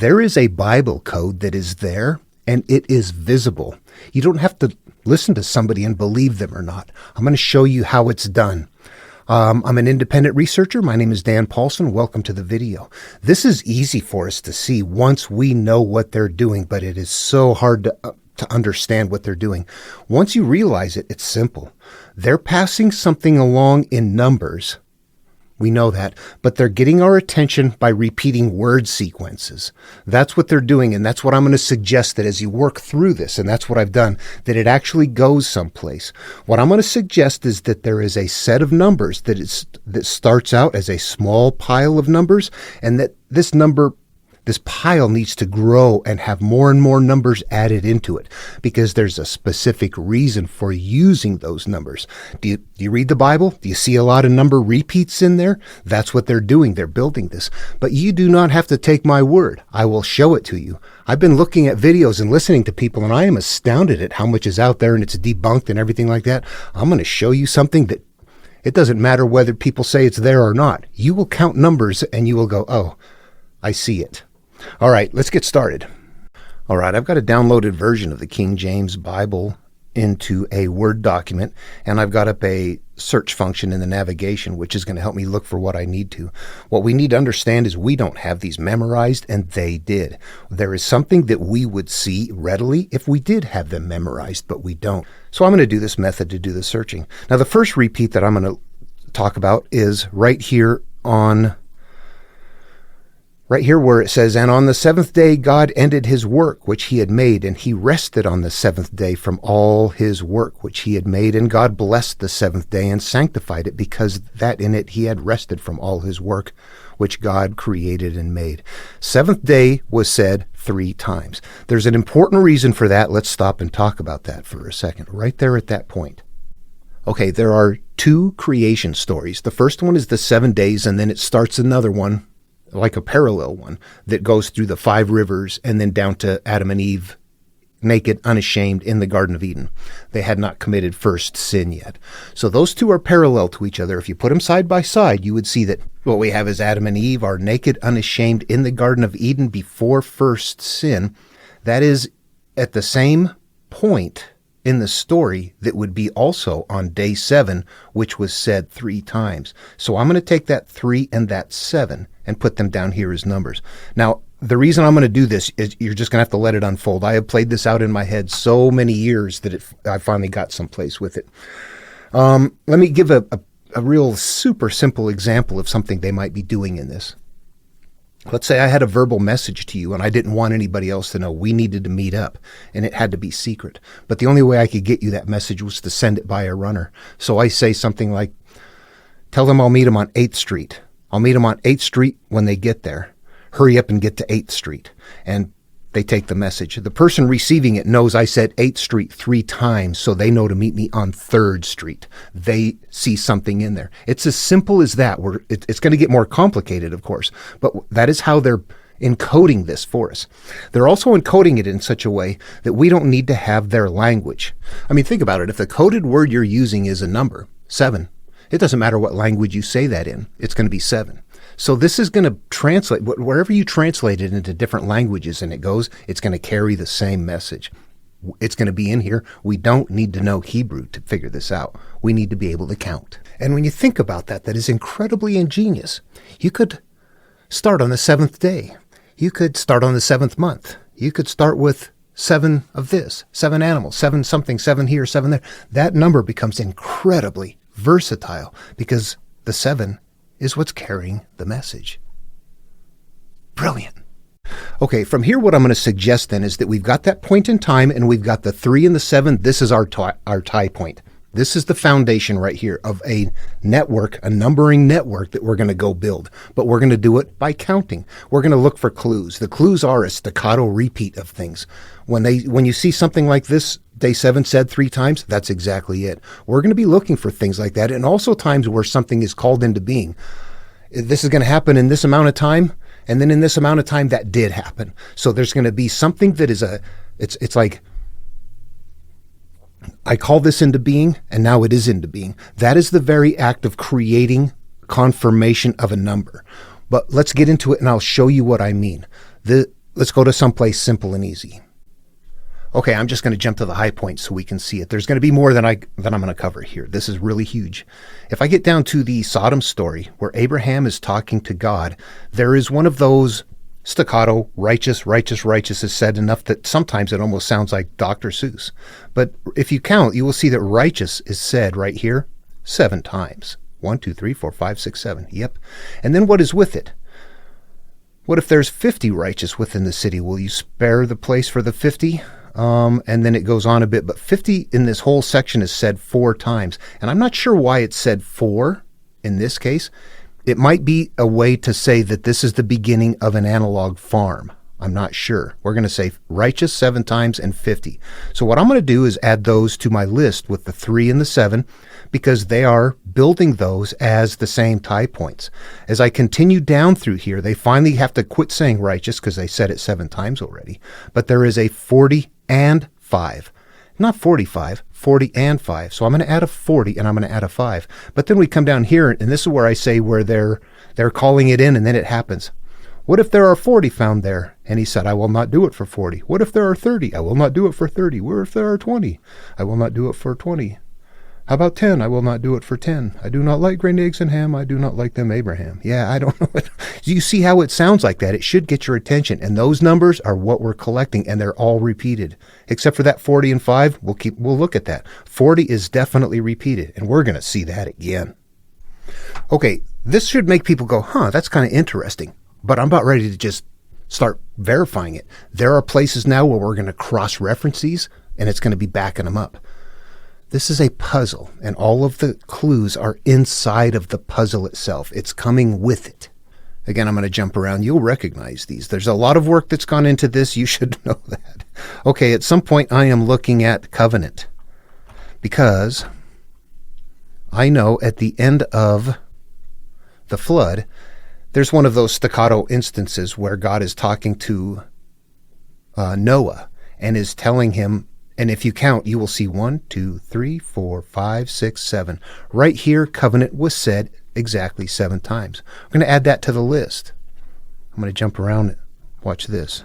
There is a Bible code that is there, and it is visible. You don't have to listen to somebody and believe them or not. I'm going to show you how it's done. I'm an independent researcher. My name is Dan Paulson. Welcome to the video. This is easy for us to see once we know what they're doing, but it is so hard to understand what they're doing. Once you realize it, it's simple. They're passing something along in numbers. We know that, but they're getting our attention by repeating word sequences. That's what they're doing, and that's what I'm going to suggest, that as you work through this, and that's what I've done, that it actually goes someplace. What I'm going to suggest is that there is a set of numbers that starts out as a small pile of numbers, and that this pile needs to grow and have more and more numbers added into it, because there's a specific reason for using those numbers. Do you read the Bible? Do you see a lot of number repeats in there? That's what they're doing. They're building this. But you do not have to take my word. I will show it to you. I've been looking at videos and listening to people, and I am astounded at how much is out there and it's debunked and everything like that. I'm going to show you something that it doesn't matter whether people say it's there or not. You will count numbers and you will go, oh, I see it. All right, let's get started. All right, I've got a downloaded version of the King James Bible into a Word document, and I've got up a search function in the navigation, which is going to help me look for what I need to. What we need to understand is we don't have these memorized, and they did. There is something that we would see readily if we did have them memorized, but we don't. So I'm going to do this method to do the searching. Now, the first repeat that I'm going to talk about is right here where it says, and on the seventh day God ended his work which he had made, and he rested on the seventh day from all his work which he had made. And God blessed the seventh day and sanctified it, because that in it he had rested from all his work which God created and made. Seventh day was said 3 times. There's an important reason for that. Let's stop and talk about that for a second, right there at that point. Okay, there are 2 creation stories. The first one is the 7 days, and then it starts another one, like a parallel one, that goes through the 5 rivers and then down to Adam and Eve, naked, unashamed, in the Garden of Eden. They had not committed first sin yet. So those 2 are parallel to each other. If you put them side by side, you would see that what we have is Adam and Eve are naked, unashamed, in the Garden of Eden before first sin. That is at the same point in the story that would be also on day 7, which was said 3 times. So I'm going to take that 3 and that 7 and put them down here as numbers. Now, the reason I'm going to do this is you're just going to have to let it unfold. I have played this out in my head so many years that I finally got someplace with it. Let me give a real super simple example of something they might be doing in this. Let's say I had a verbal message to you and I didn't want anybody else to know. We needed to meet up, and it had to be secret. But the only way I could get you that message was to send it by a runner. So I say something like, tell them I'll meet them on 8th Street. I'll meet them on 8th Street when they get there. Hurry up and get to 8th Street. And they take the message. The person receiving it knows I said 8th Street 3 times, so they know to meet me on 3rd Street. They see something in there. It's as simple as that. It's going to get more complicated, of course, but that is how they're encoding this for us. They're also encoding it in such a way that we don't need to have their language. I mean, think about it. If the coded word you're using is a number, 7, it doesn't matter what language you say that in. It's going to be 7. So this is going to translate, wherever you translate it into different languages and it goes, it's going to carry the same message. It's going to be in here. We don't need to know Hebrew to figure this out. We need to be able to count. And when you think about that, that is incredibly ingenious. You could start on the 7th day. You could start on the 7th month. You could start with 7 of this, 7 animals, 7 something, 7 here, 7 there. That number becomes incredibly versatile because the 7 is what's carrying the message. Brilliant. Okay, from here what I'm going to suggest then is that we've got that point in time and we've got the 3 and the 7. This is our tie point. This is the foundation right here of a network, a numbering network that we're going to go build. But we're going to do it by counting. We're going to look for clues. The clues are a staccato repeat of things. When you see something like this, day 7 said 3 times, that's exactly it. We're going to be looking for things like that, and also times where something is called into being. This is going to happen in this amount of time, and then in this amount of time that did happen. So there's going to be something that is it's like, I call this into being, and now it is into being. That is the very act of creating confirmation of a number. But let's get into it, and I'll show you what I mean. let's go to someplace simple and easy. Okay, I'm just going to jump to the high points so we can see it. There's going to be more than I'm going to cover here. This is really huge. If I get down to the Sodom story where Abraham is talking to God, there is one of those staccato, righteous, righteous, righteous is said enough that sometimes it almost sounds like Dr. Seuss. But if you count, you will see that righteous is said right here 7 times. 1, 2, 3, 4, 5, 6, 7. Yep. And then what is with it? What if there's 50 righteous within the city? Will you spare the place for the 50? And then it goes on a bit, but 50 in this whole section is said 4 times. And I'm not sure why it's said 4 in this case. It might be a way to say that this is the beginning of an analog farm. I'm not sure. We're going to say righteous 7 times and 50. So what I'm going to do is add those to my list with the 3 and the 7 because they are building those as the same tie points. As I continue down through here, they finally have to quit saying righteous because they said it 7 times already. But there is a 40 and 5. Not 45, 40 and 5. So I'm going to add a 40 and I'm going to add a 5. But then we come down here, and this is where I say where they're calling it in, and then it happens. What if there are 40 found there? And he said, I will not do it for 40. What if there are 30? I will not do it for 30. What if there are 20? I will not do it for 20. How about 10? I will not do it for 10. I do not like grain, eggs, and ham. I do not like them, Abraham. Yeah, I don't know. You see how it sounds like that? It should get your attention. And those numbers are what we're collecting, and they're all repeated. Except for that 40 and 5, we'll look at that. 40 is definitely repeated, and we're going to see that again. Okay, this should make people go, that's kind of interesting. But I'm about ready to just start verifying it. There are places now where we're going to cross-reference these, and it's going to be backing them up. This is a puzzle, and all of the clues are inside of the puzzle itself. It's coming with it. Again, I'm going to jump around. You'll recognize these. There's a lot of work that's gone into this. You should know that. Okay, at some point I am looking at covenant because I know at the end of the flood, there's one of those staccato instances where God is talking to Noah and is telling him, and if you count, you will see 1, 2, 3, 4, 5, 6, 7. Right here, covenant was said exactly 7 times. I'm going to add that to the list. I'm going to jump around it. Watch this.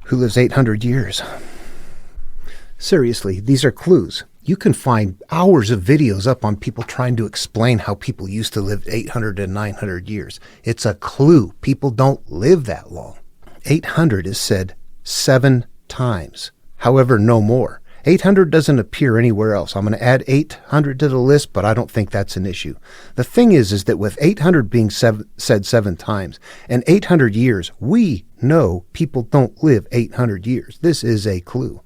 Who lives 800 years? Seriously, these are clues. You can find hours of videos up on people trying to explain how people used to live 800 and 900 years. It's a clue. People don't live that long. 800 is said 7 times. However, no more. 800 doesn't appear anywhere else. I'm going to add 800 to the list, but I don't think that's an issue. The thing is that with 800 being said 7 times and 800 years, we know people don't live 800 years. This is a clue.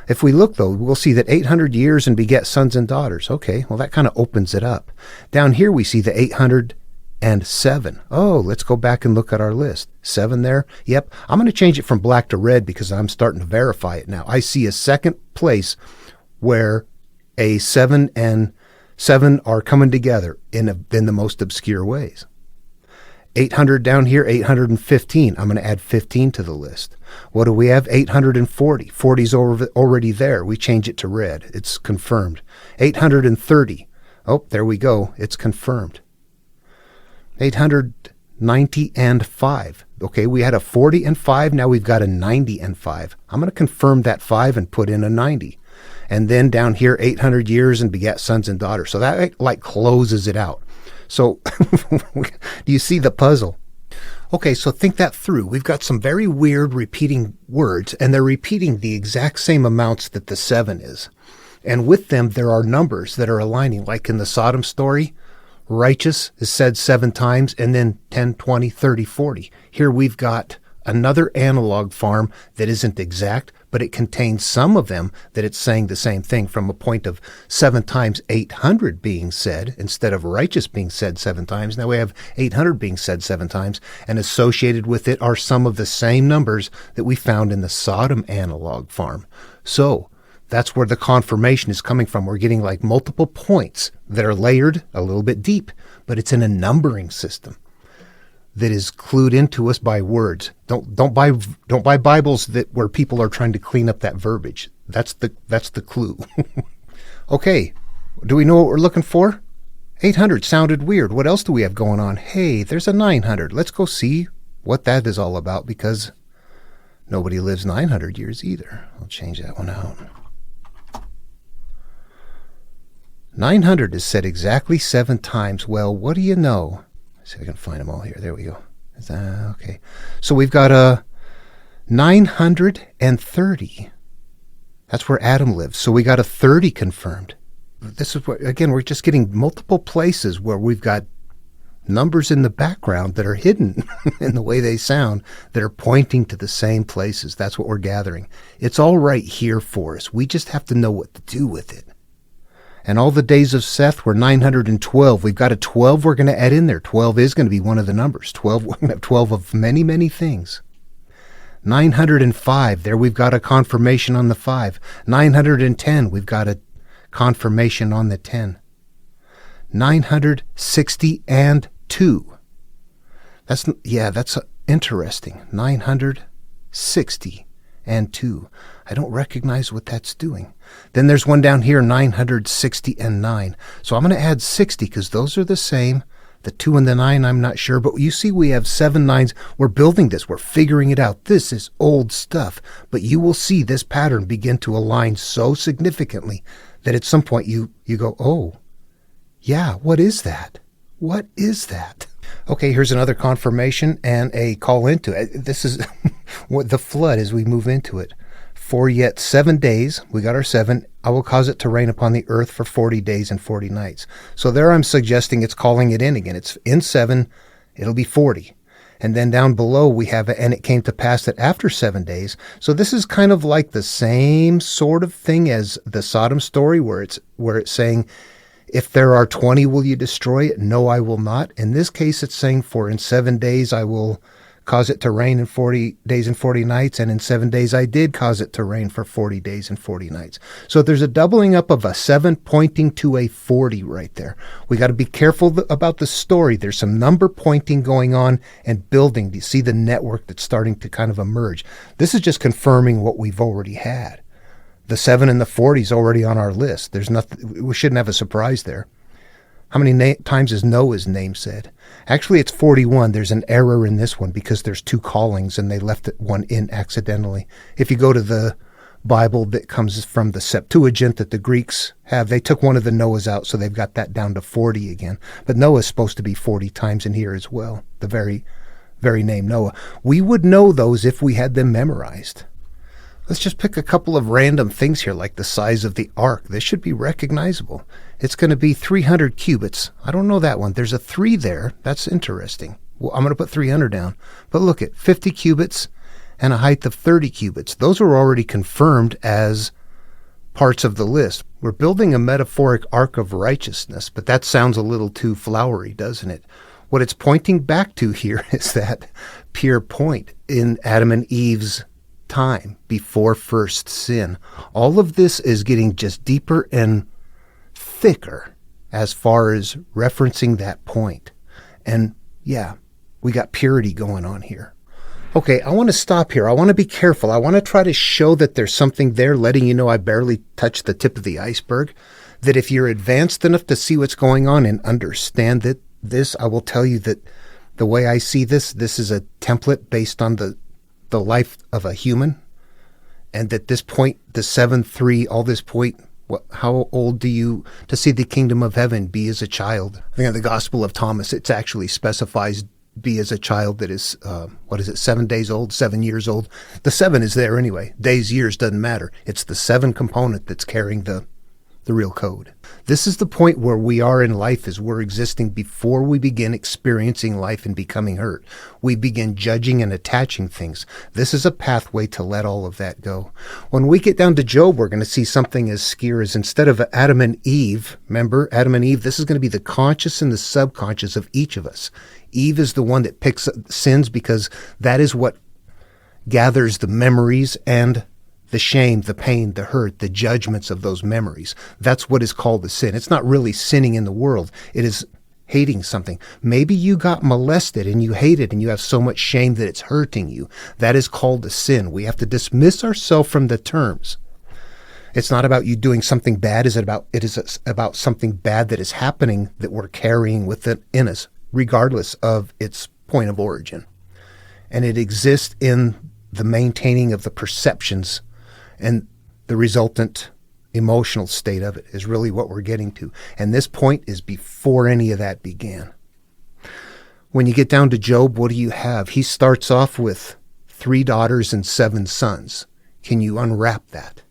If we look, though, we'll see that 800 years and beget sons and daughters. Okay, well, that kind of opens it up. Down here, we see the 807. Oh, let's go back and look at our list. 7 there. Yep. I'm going to change it from black to red because I'm starting to verify it now. I see a second place where a 7 and 7 are coming together in the most obscure ways. 800 down here, 815. I'm going to add 15 to the list. What do we have? 840. 40's already there. We change it to red. It's confirmed. 830. Oh, there we go. It's confirmed. 890 and 5. Okay, we had a 40 and 5. Now we've got a 90 and 5. I'm going to confirm that 5 and put in a 90. And then down here, 800 years and begat sons and daughters. So that like closes it out. So do you see the puzzle? Okay, so think that through. We've got some very weird repeating words, and they're repeating the exact same amounts that the 7 is. And with them, there are numbers that are aligning, like in the Sodom story. Righteous is said 7 times, and then 10, 20, 30, 40. Here we've got another analog farm that isn't exact, but it contains some of them that it's saying the same thing from a point of 7 times 800 being said instead of righteous being said 7 times. Now we have 800 being said 7 times, and associated with it are some of the same numbers that we found in the Sodom analog farm. So that's where the confirmation is coming from. We're getting like multiple points that are layered a little bit deep, but it's in a numbering system that is clued into us by words. Don't buy Bibles where people are trying to clean up that verbiage. That's the clue. Okay, do we know what we're looking for? 800 sounded weird. What else do we have going on? Hey, there's a 900. Let's go see what that is all about, because nobody lives 900 years either. I'll change that one out. 900 is said exactly 7 times. Well, what do you know? Let's see if I can find them all here. There we go. Okay. So we've got a 930. That's where Adam lived. So we got a 30 confirmed. This is what, again, we're just getting multiple places where we've got numbers in the background that are hidden in the way they sound, that are pointing to the same places. That's what we're gathering. It's all right here for us. We just have to know what to do with it. And all the days of Seth were 912. We've got a 12 we're going to add in there. 12 is going to be one of the numbers. 12, we're going to have 12 of many, many things. 905, there we've got a confirmation on the 5. 910, we've got a confirmation on the 10. 962. That's interesting. 962. I don't recognize what that's doing. Then there's one down here, 969. So I'm going to add 60 because those are the same. The 2 and the 9, I'm not sure. But you see we have 7 9s. We're building this. We're figuring it out. This is old stuff. But you will see this pattern begin to align so significantly that at some point you go, oh, yeah, what is that? What is that? Okay, here's another confirmation and a call into it. This is what the flood as we move into it. For yet 7 days, we got our 7, I will cause it to rain upon the earth for 40 days and 40 nights. So there I'm suggesting it's calling it in again. It's in 7, it'll be 40. And then down below we have, and it came to pass that after 7 days. So this is kind of like the same sort of thing as the Sodom story where it's saying, if there are 20, will you destroy it? No, I will not. In this case, it's saying, for in 7 days I will cause it to rain in 40 days and 40 nights, and in 7 days I did cause it to rain for 40 days and 40 nights. So there's a doubling up of a 7 pointing to a 40 right there. We got to be careful about the story. There's some number pointing going on and building. Do you see the network that's starting to kind of emerge? This is just confirming what we've already had. The 7 and the 40 is already on our list. There's nothing, we shouldn't have a surprise there. How many times is Noah's name said? Actually, it's 41. There's an error in this one because there's 2 callings and they left one in accidentally. If you go to the Bible that comes from the Septuagint that the Greeks have, they took one of the Noahs out, so they've got that down to 40 again. But Noah's supposed to be 40 times in here as well, the very name Noah. We would know those if we had them memorized. Let's just pick a couple of random things here, like the size of the ark. This should be recognizable. It's going to be 300 cubits. I don't know that one. There's a 3 there. That's interesting. Well, I'm going to put 300 down. But look at 50 cubits and a height of 30 cubits. Those are already confirmed as parts of the list. We're building a metaphoric ark of righteousness, but that sounds a little too flowery, doesn't it? What it's pointing back to here is that pure point in Adam and Eve's time before first sin. All of this is getting just deeper and thicker as far as referencing that point. And yeah, we got purity going on here. Okay, I want to stop here. I want to be careful. I want to try to show that there's something there, letting you know I barely touched the tip of the iceberg. That if you're advanced enough to see what's going on and understand this, I will tell you that the way I see this is a template based on the life of a human, and that this point, the 7-3, all this point, how old do you, to see the kingdom of heaven, be as a child? I think in the Gospel of Thomas, it actually specifies be as a child that is, 7 days old, 7 years old. The 7 is there anyway. Days, years, doesn't matter. It's the 7 component that's carrying the real code. This is the point where we are in life as we're existing before we begin experiencing life and becoming hurt. We begin judging and attaching things. This is a pathway to let all of that go. When we get down to Job, we're going to see something as scary as, instead of Adam and Eve, remember, Adam and Eve, this is going to be the conscious and the subconscious of each of us. Eve is the one that picks sins because that is what gathers the memories and the shame, the pain, the hurt, the judgments of those memories. That's what is called the sin. It's not really sinning in the world. It is hating something. Maybe you got molested and you hate it and you have so much shame that it's hurting you. That is called a sin. We have to dismiss ourselves from the terms. It's not about you doing something bad. It is about something bad that is happening that we're carrying within us, regardless of its point of origin. And it exists in the maintaining of the perceptions, and the resultant emotional state of it is really what we're getting to. And this point is before any of that began. When you get down to Job, what do you have? He starts off with 3 daughters and 7 sons. Can you unwrap that?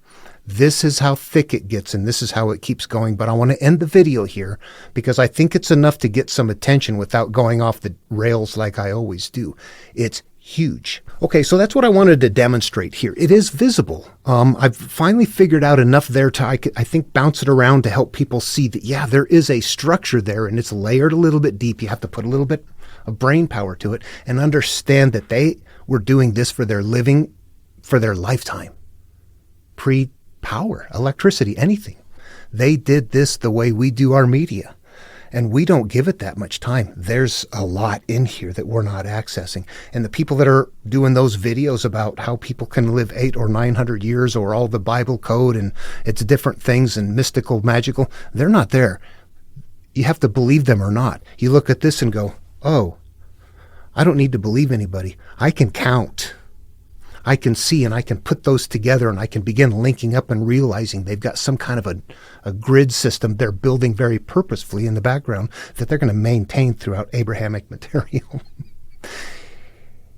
This is how thick it gets, and this is how it keeps going. But I want to end the video here because I think it's enough to get some attention without going off the rails like I always do. It's huge. Okay, so that's what I wanted to demonstrate here. It is visible. I've finally figured out enough there to, I think, bounce it around to help people see that, yeah, there is a structure there, and it's layered a little bit deep. You have to put a little bit of brain power to it and understand that they were doing this for their living, for their lifetime. Pre-power, electricity, anything. They did this the way we do our media. And we don't give it that much time. There's a lot in here that we're not accessing. And the people that are doing those videos about how people can live 800 or 900 years or all the Bible code and it's different things and mystical, magical, they're not there. You have to believe them or not. You look at this and go, oh, I don't need to believe anybody. I can count. I can see, and I can put those together, and I can begin linking up and realizing they've got some kind of a grid system they're building very purposefully in the background that they're going to maintain throughout Abrahamic material.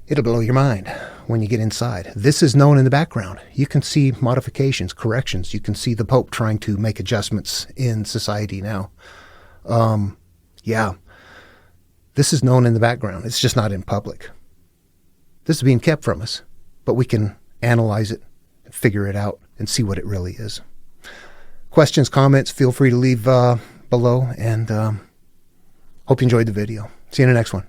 It'll blow your mind when you get inside. This is known in the background. You can see modifications, corrections. You can see the Pope trying to make adjustments in society now. Yeah, this is known in the background. It's just not in public. This is being kept from us. But we can analyze it, figure it out, and see what it really is. Questions, comments, feel free to leave below, and hope you enjoyed the video. See you in the next one.